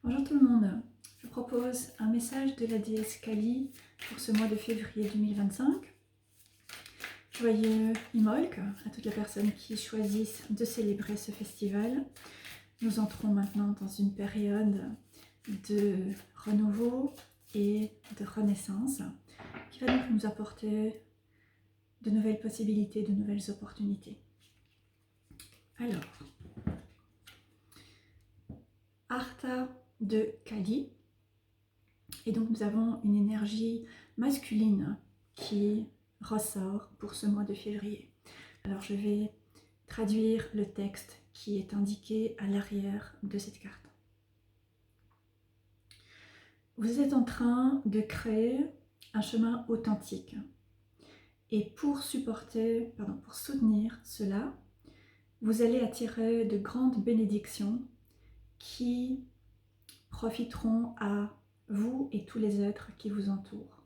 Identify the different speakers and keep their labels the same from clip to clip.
Speaker 1: Bonjour tout le monde, je propose un message de la déesse Kali pour ce mois de février 2025. Joyeux Imolc à toutes les personnes qui choisissent de célébrer ce festival. Nous entrons maintenant dans une période de renouveau et de renaissance qui va donc nous apporter de nouvelles possibilités, de nouvelles opportunités. Alors, Artha de Kali, et donc nous avons une énergie masculine qui ressort pour ce mois de février. Alors je vais traduire le texte qui est indiqué à l'arrière de cette carte. Vous êtes en train de créer un chemin authentique et pour soutenir cela, vous allez attirer de grandes bénédictions qui profiteront à vous et tous les êtres qui vous entourent.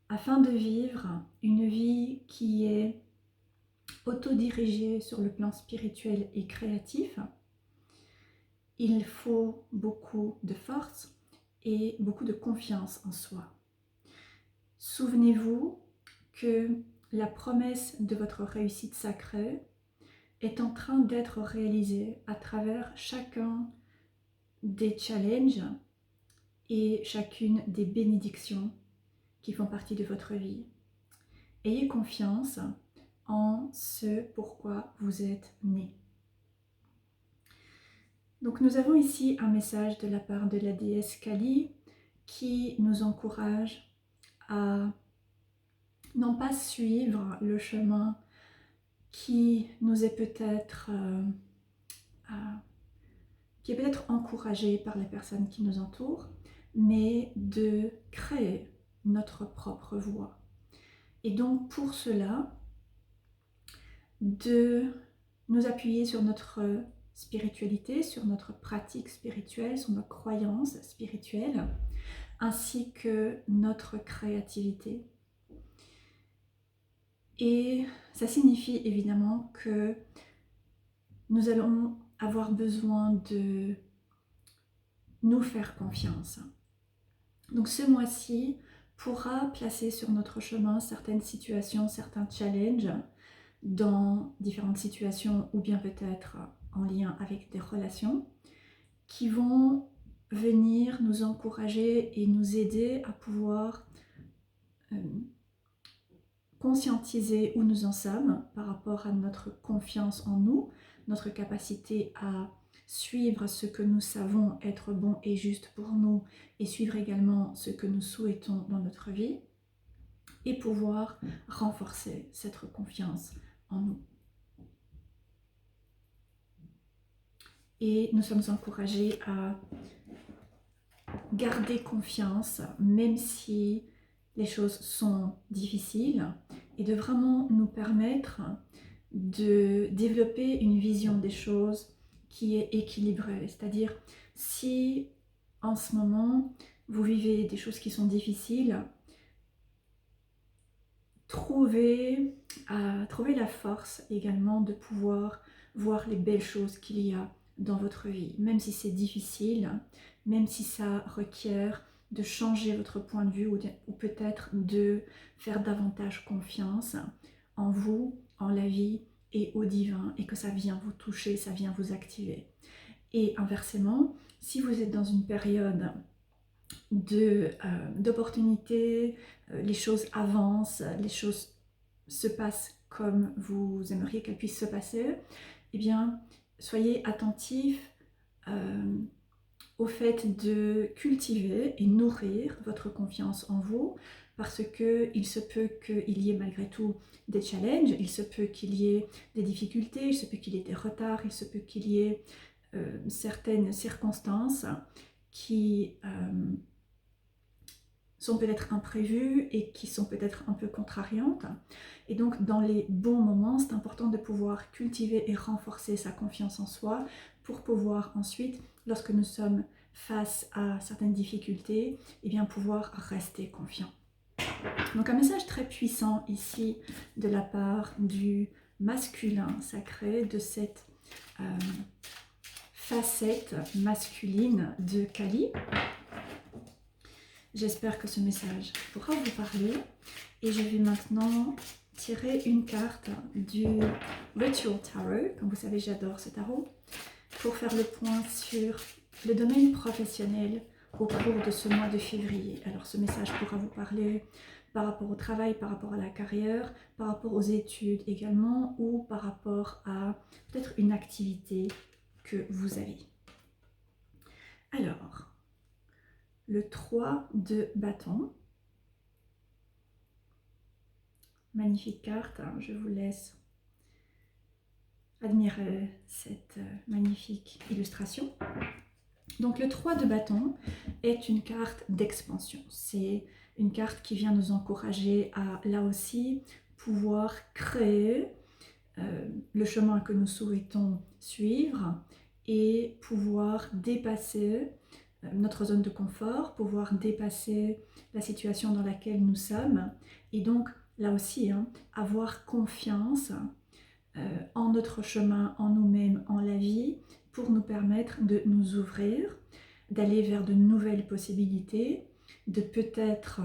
Speaker 1: Afin de vivre une vie qui est autodirigée sur le plan spirituel et créatif, il faut beaucoup de force et beaucoup de confiance en soi. Souvenez-vous que la promesse de votre réussite sacrée est en train d'être réalisée à travers chacun des challenges et chacune des bénédictions qui font partie de votre vie. Ayez confiance en ce pourquoi vous êtes né. Donc nous avons ici un message de la part de la déesse Kali qui nous encourage à non pas suivre le chemin qui nous est peut-être encouragé par les personnes qui nous entourent, mais de créer notre propre voie. Et donc pour cela, de nous appuyer sur notre spiritualité, sur notre pratique spirituelle, sur nos croyances spirituelles, ainsi que notre créativité. Et ça signifie évidemment que nous allons avoir besoin de nous faire confiance. Donc ce mois-ci pourra placer sur notre chemin certaines situations, certains challenges dans différentes situations ou bien peut-être en lien avec des relations qui vont venir nous encourager et nous aider à pouvoir conscientiser où nous en sommes par rapport à notre confiance en nous, notre capacité à suivre ce que nous savons être bon et juste pour nous et suivre également ce que nous souhaitons dans notre vie et pouvoir renforcer cette confiance en nous. Et nous sommes encouragés à garder confiance même si les choses sont difficiles et de vraiment nous permettre de développer une vision des choses qui est équilibrée. C'est-à-dire, si en ce moment vous vivez des choses qui sont difficiles, trouvez la force également de pouvoir voir les belles choses qu'il y a dans votre vie, même si c'est difficile, même si ça requiert de changer votre point de vue ou peut-être de faire davantage confiance en vous, en la vie et au divin, et que ça vient vous toucher, ça vient vous activer. Et inversement, si vous êtes dans une période d'opportunités, les choses avancent, les choses se passent comme vous aimeriez qu'elles puissent se passer, eh bien, soyez attentifs au fait de cultiver et nourrir votre confiance en vous, parce qu'il se peut qu'il y ait malgré tout des challenges, il se peut qu'il y ait des difficultés, il se peut qu'il y ait des retards, il se peut qu'il y ait certaines circonstances qui sont peut-être imprévues et qui sont peut-être un peu contrariantes. Et donc dans les bons moments, c'est important de pouvoir cultiver et renforcer sa confiance en soi pour pouvoir ensuite, lorsque nous sommes face à certaines difficultés, eh bien pouvoir rester confiant. Donc un message très puissant ici de la part du masculin sacré, de cette facette masculine de Kali. J'espère que ce message pourra vous parler. Et je vais maintenant tirer une carte du Ritual Tarot. Comme vous savez, j'adore ce tarot. Pour faire le point sur le domaine professionnel au cours de ce mois de février. Alors ce message pourra vous parler par rapport au travail, par rapport à la carrière, par rapport aux études également, ou par rapport à peut-être une activité que vous avez. Alors, le 3 de bâton. Magnifique carte, hein, je vous laisse admirer cette magnifique illustration. Donc le 3 de bâton est une carte d'expansion. C'est une carte qui vient nous encourager à, là aussi, pouvoir créer le chemin que nous souhaitons suivre et pouvoir dépasser notre zone de confort, pouvoir dépasser la situation dans laquelle nous sommes et donc là aussi hein, avoir confiance en notre chemin, en nous-mêmes, en la vie pour nous permettre de nous ouvrir, d'aller vers de nouvelles possibilités, de peut-être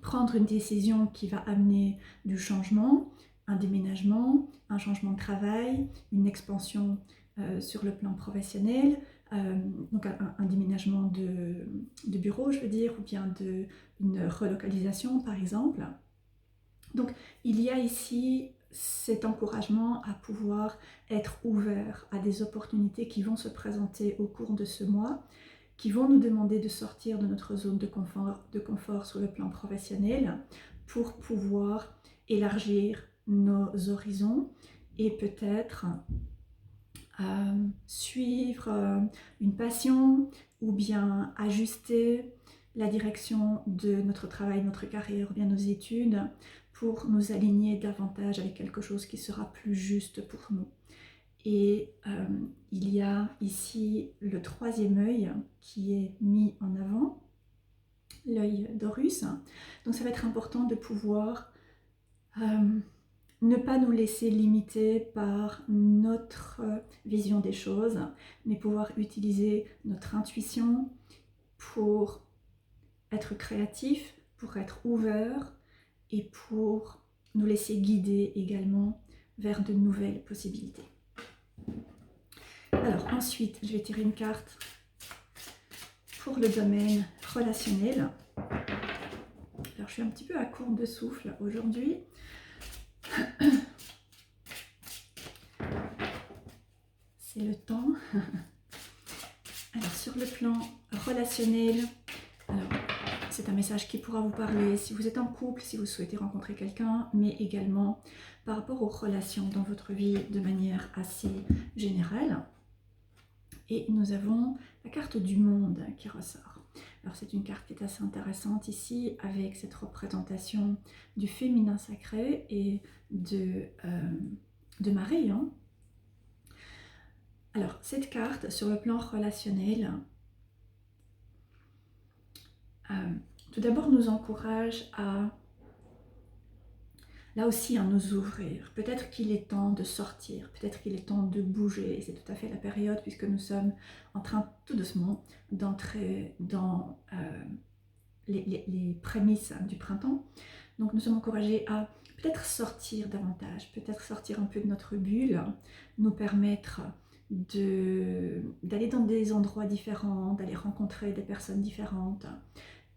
Speaker 1: prendre une décision qui va amener du changement, un déménagement, un changement de travail, une expansion sur le plan professionnel, donc un déménagement de bureau, je veux dire, ou bien une relocalisation par exemple. Donc il y a ici cet encouragement à pouvoir être ouvert à des opportunités qui vont se présenter au cours de ce mois, qui vont nous demander de sortir de notre zone de confort sur le plan professionnel pour pouvoir élargir nos horizons et peut-être suivre une passion ou bien ajuster la direction de notre travail, notre carrière ou bien nos études pour nous aligner davantage avec quelque chose qui sera plus juste pour nous. Et il y a ici le troisième œil qui est mis en avant, l'œil d'Horus. Donc ça va être important de pouvoir ne pas nous laisser limiter par notre vision des choses, mais pouvoir utiliser notre intuition pour être créatif, pour être ouvert et pour nous laisser guider également vers de nouvelles possibilités. Alors ensuite, je vais tirer une carte pour le domaine relationnel. Alors je suis un petit peu à court de souffle aujourd'hui. C'est le temps. Alors sur le plan relationnel, c'est un message qui pourra vous parler si vous êtes en couple, si vous souhaitez rencontrer quelqu'un, mais également par rapport aux relations dans votre vie de manière assez générale. Et nous avons la carte du monde qui ressort. Alors c'est une carte qui est assez intéressante ici avec cette représentation du féminin sacré et de Marie. Hein. Alors cette carte sur le plan relationnel, tout d'abord nous encourage à, là aussi, à nous ouvrir. Peut-être qu'il est temps de sortir, peut-être qu'il est temps de bouger. C'est tout à fait la période puisque nous sommes en train tout doucement d'entrer dans les prémices du printemps. Donc nous sommes encouragés à peut-être sortir davantage, peut-être sortir un peu de notre bulle, nous permettre d'aller dans des endroits différents, d'aller rencontrer des personnes différentes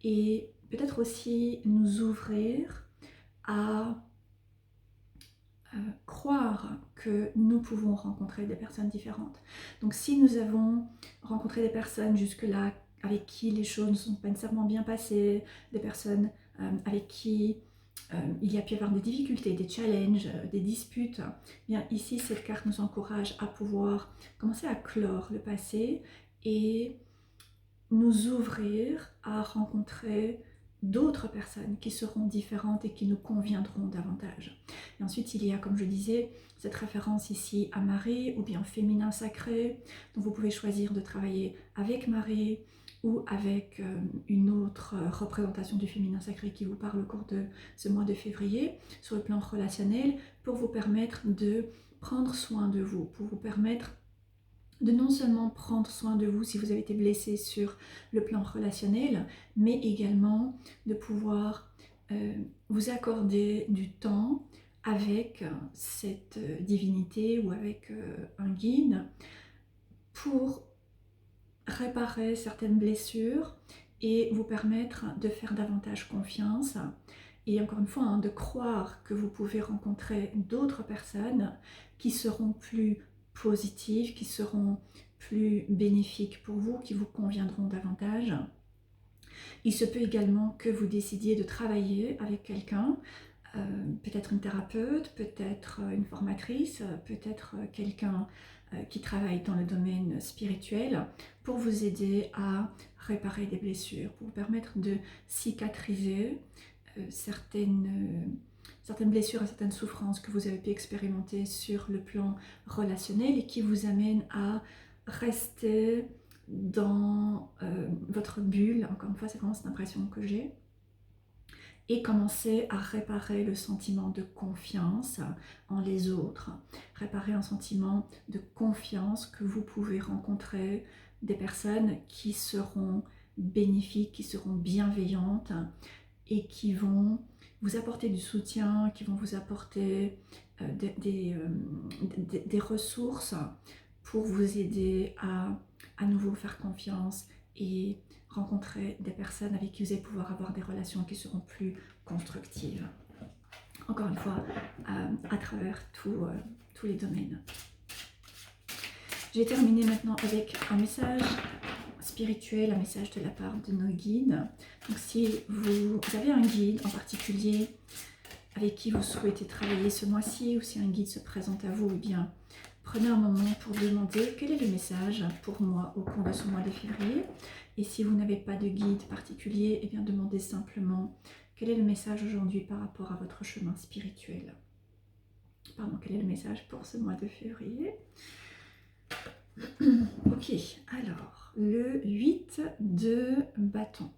Speaker 1: et peut-être aussi nous ouvrir à croire que nous pouvons rencontrer des personnes différentes. Donc si nous avons rencontré des personnes jusque-là avec qui les choses ne sont pas nécessairement bien passées, des personnes avec qui il y a pu y avoir des difficultés, des challenges, des disputes, bien ici cette carte nous encourage à pouvoir commencer à clore le passé et nous ouvrir à rencontrer d'autres personnes qui seront différentes et qui nous conviendront davantage. Et ensuite, il y a, comme je disais, cette référence ici à Marie ou bien féminin sacré. Donc vous pouvez choisir de travailler avec Marie ou avec une autre représentation du féminin sacré qui vous parle au cours de ce mois de février sur le plan relationnel pour vous permettre de prendre soin de vous, pour vous permettre de non seulement prendre soin de vous si vous avez été blessé sur le plan relationnel, mais également de pouvoir vous accorder du temps avec cette divinité ou avec un guide pour réparer certaines blessures et vous permettre de faire davantage confiance et encore une fois de croire que vous pouvez rencontrer d'autres personnes qui seront plus positives, qui seront plus bénéfiques pour vous, qui vous conviendront davantage. Il se peut également que vous décidiez de travailler avec quelqu'un, peut-être une thérapeute, peut-être une formatrice, peut-être quelqu'un qui travaille dans le domaine spirituel pour vous aider à réparer des blessures, pour vous permettre de cicatriser certaines blessures et certaines souffrances que vous avez pu expérimenter sur le plan relationnel et qui vous amènent à rester dans votre bulle. Encore une fois, c'est vraiment cette impression que j'ai. Et commencer à réparer le sentiment de confiance en les autres, réparer un sentiment de confiance que vous pouvez rencontrer des personnes qui seront bénéfiques, qui seront bienveillantes et qui vont vous apporter du soutien, qui vont vous apporter des ressources pour vous aider à nouveau faire confiance et rencontrer des personnes avec qui vous allez pouvoir avoir des relations qui seront plus constructives. Encore une fois, à travers tous les domaines. J'ai terminé maintenant avec un message spirituel, un message de la part de nos guides. Donc si vous avez un guide en particulier avec qui vous souhaitez travailler ce mois-ci, ou si un guide se présente à vous, eh bien prenez un moment pour demander quel est le message pour moi au cours de ce mois de février. Et si vous n'avez pas de guide particulier, eh bien demandez simplement quel est le message aujourd'hui par rapport à votre chemin spirituel. Pardon, quel est le message pour ce mois de février? Ok, alors, le 8 de bâton.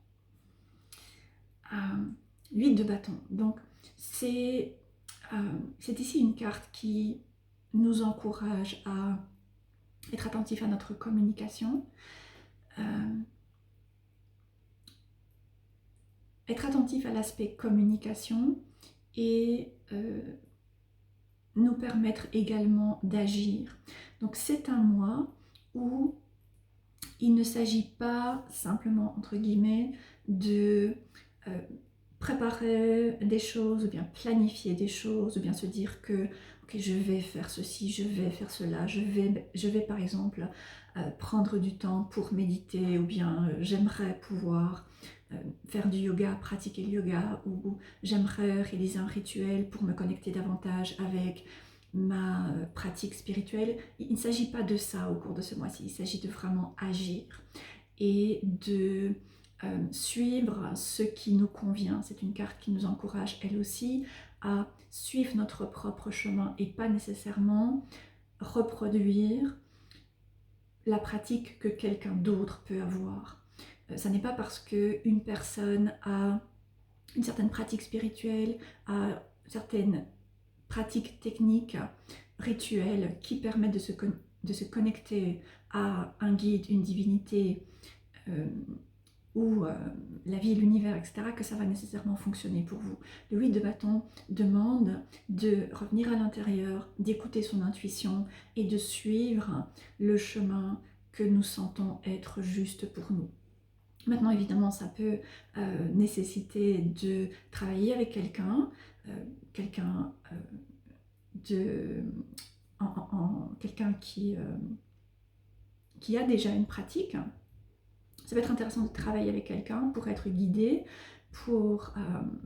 Speaker 1: 8 de bâton. Donc, c'est ici une carte qui nous encourage à être attentif à notre communication, être attentif à l'aspect communication et nous permettre également d'agir. Donc c'est un mois où il ne s'agit pas simplement, entre guillemets, de préparer des choses ou bien planifier des choses ou bien se dire que ok, je vais faire ceci, je vais faire cela, je vais par exemple prendre du temps pour méditer ou bien j'aimerais pouvoir faire du yoga, pratiquer le yoga ou j'aimerais réaliser un rituel pour me connecter davantage avec ma pratique spirituelle. Il ne s'agit pas de ça au cours de ce mois-ci, il s'agit de vraiment agir et de suivre ce qui nous convient. C'est une carte qui nous encourage elle aussi à suivre notre propre chemin et pas nécessairement reproduire la pratique que quelqu'un d'autre peut avoir. Ça n'est pas parce qu'une personne a une certaine pratique spirituelle, a certaines pratiques techniques, rituels qui permettent de se connecter à un guide, une divinité ou la vie, l'univers, etc., que ça va nécessairement fonctionner pour vous. Le 8 de bâton demande de revenir à l'intérieur, d'écouter son intuition et de suivre le chemin que nous sentons être juste pour nous. Maintenant, évidemment, ça peut nécessiter de travailler avec quelqu'un, quelqu'un qui a déjà une pratique. Ça peut être intéressant de travailler avec quelqu'un pour être guidé, pour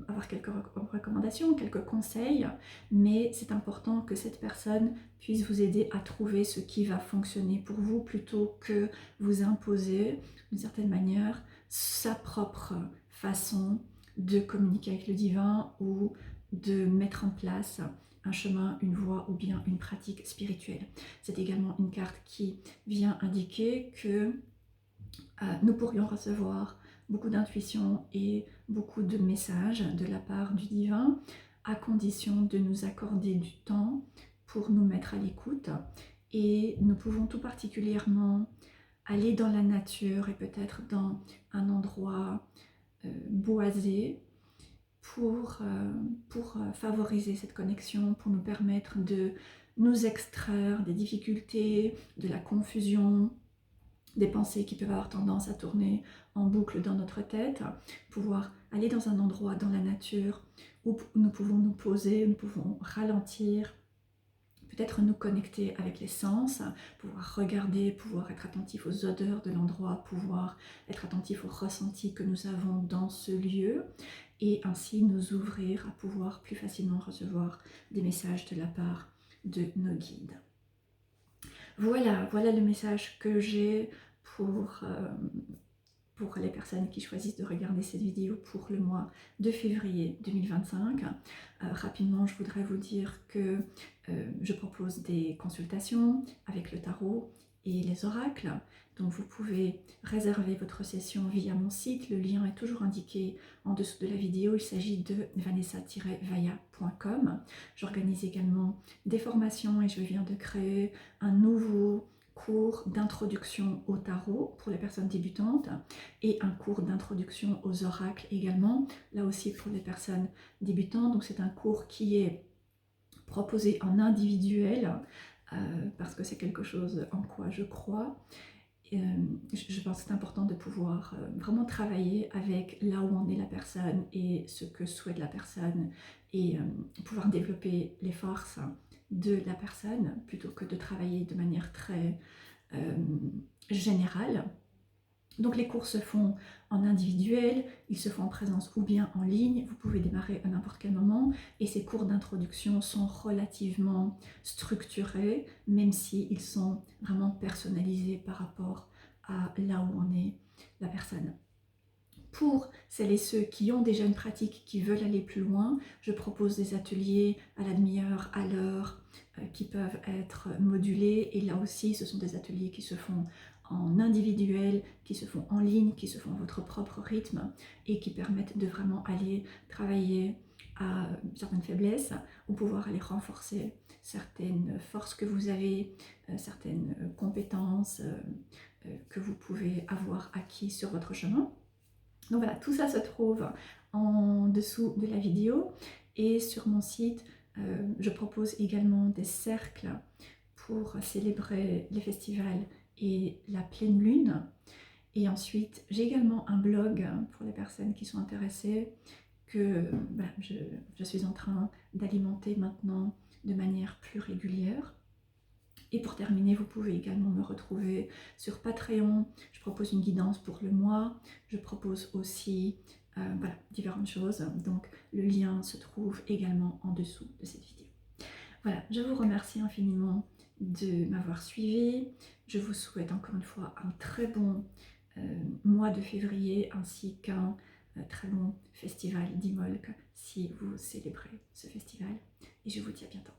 Speaker 1: avoir quelques recommandations, quelques conseils, mais c'est important que cette personne puisse vous aider à trouver ce qui va fonctionner pour vous plutôt que vous imposer d'une certaine manière sa propre façon de communiquer avec le divin ou de mettre en place un chemin, une voie ou bien une pratique spirituelle. C'est également une carte qui vient indiquer que nous pourrions recevoir beaucoup d'intuition et beaucoup de messages de la part du divin à condition de nous accorder du temps pour nous mettre à l'écoute et nous pouvons tout particulièrement aller dans la nature et peut-être dans un endroit boisé pour favoriser cette connexion, pour nous permettre de nous extraire des difficultés, de la confusion, des pensées qui peuvent avoir tendance à tourner en boucle dans notre tête, pouvoir aller dans un endroit dans la nature où nous pouvons nous poser, nous pouvons ralentir, peut-être nous connecter avec les sens, pouvoir regarder, pouvoir être attentif aux odeurs de l'endroit, pouvoir être attentif aux ressentis que nous avons dans ce lieu et ainsi nous ouvrir à pouvoir plus facilement recevoir des messages de la part de nos guides. Voilà le message que j'ai pour les personnes qui choisissent de regarder cette vidéo pour le mois de février 2025. Rapidement, je voudrais vous dire que je propose des consultations avec le tarot et les oracles. Donc vous pouvez réserver votre session via mon site. Le lien est toujours indiqué en dessous de la vidéo. Il s'agit de vanessa-vaya.com. J'organise également des formations et je viens de créer un nouveau cours d'introduction au tarot pour les personnes débutantes et un cours d'introduction aux oracles également, là aussi pour les personnes débutantes. Donc c'est un cours qui est proposé en individuel parce que c'est quelque chose en quoi je crois. Je pense que c'est important de pouvoir vraiment travailler avec là où en est la personne et ce que souhaite la personne et pouvoir développer les forces de la personne plutôt que de travailler de manière très générale. Donc les cours se font en individuel, ils se font en présence ou bien en ligne, vous pouvez démarrer à n'importe quel moment et ces cours d'introduction sont relativement structurés, même s'ils sont vraiment personnalisés par rapport à là où en est la personne. Pour celles et ceux qui ont déjà une pratique, qui veulent aller plus loin, je propose des ateliers à la demi-heure, à l'heure, qui peuvent être modulés. Et là aussi, ce sont des ateliers qui se font en individuel, qui se font en ligne, qui se font à votre propre rythme et qui permettent de vraiment aller travailler à certaines faiblesses ou pouvoir aller renforcer certaines forces que vous avez, certaines compétences que vous pouvez avoir acquis sur votre chemin. Donc voilà, tout ça se trouve en dessous de la vidéo et sur mon site, je propose également des cercles pour célébrer les festivals et la pleine lune. Et ensuite, j'ai également un blog pour les personnes qui sont intéressées que voilà, je suis en train d'alimenter maintenant de manière plus régulière. Et pour terminer, vous pouvez également me retrouver sur Patreon. Je propose une guidance pour le mois. Je propose aussi voilà, différentes choses. Donc le lien se trouve également en dessous de cette vidéo. Voilà, je vous remercie infiniment de m'avoir suivi. Je vous souhaite encore une fois un très bon mois de février ainsi qu'un très bon festival d'Imolc si vous célébrez ce festival. Et je vous dis à bientôt.